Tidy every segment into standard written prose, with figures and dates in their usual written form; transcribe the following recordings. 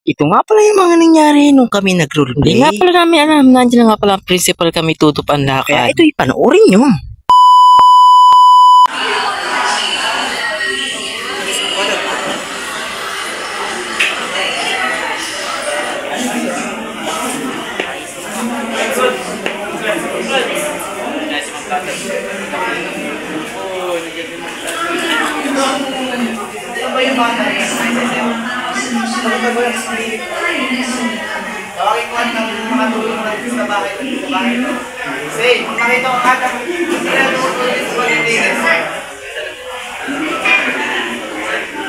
Ito nga pala yung mga nangyari nung kami nag-roleplay. Hindi nga pala namin alam, nandiyan nga pala ang principal kami tutupan lakad. Kaya ito'y panoorin nyo. Tawagin ko ang mga tulong natin sa bahay. Say, makita ko ang ata.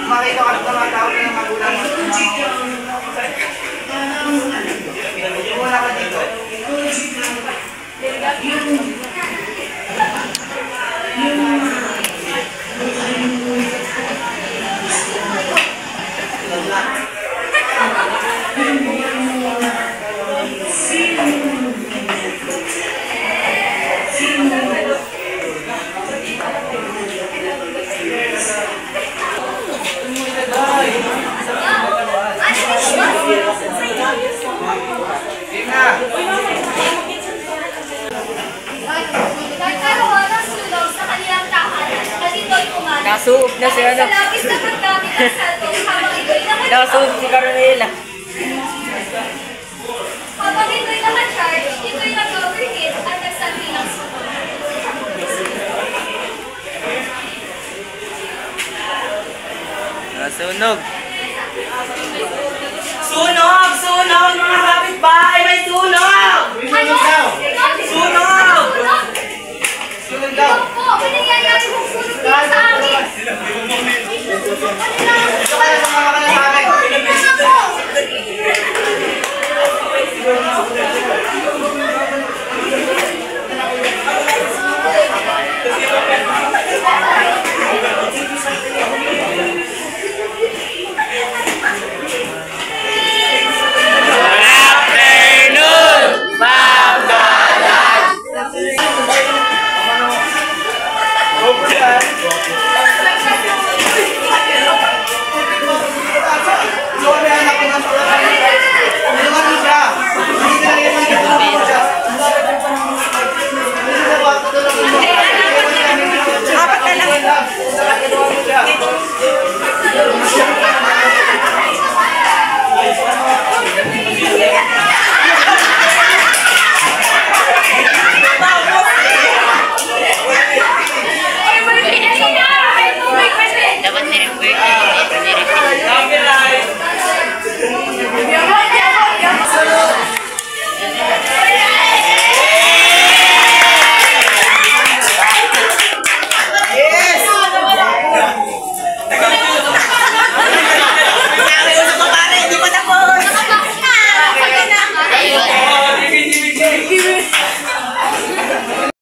Makita ko ang mga tao na magulang. Wala ka dito. Nasuot na siya na. Nasuot si Carolela. Kapag ito'y naka-charge, ito'y nag-overheat at nagsabi ng Nasunog. Sunog! Sunog! Mga kapitbahay! May sunog! Ano? Sunog! Sunog daw! Opo, may nangyayari kong sunog dito sa amin. Ito kaya sa mga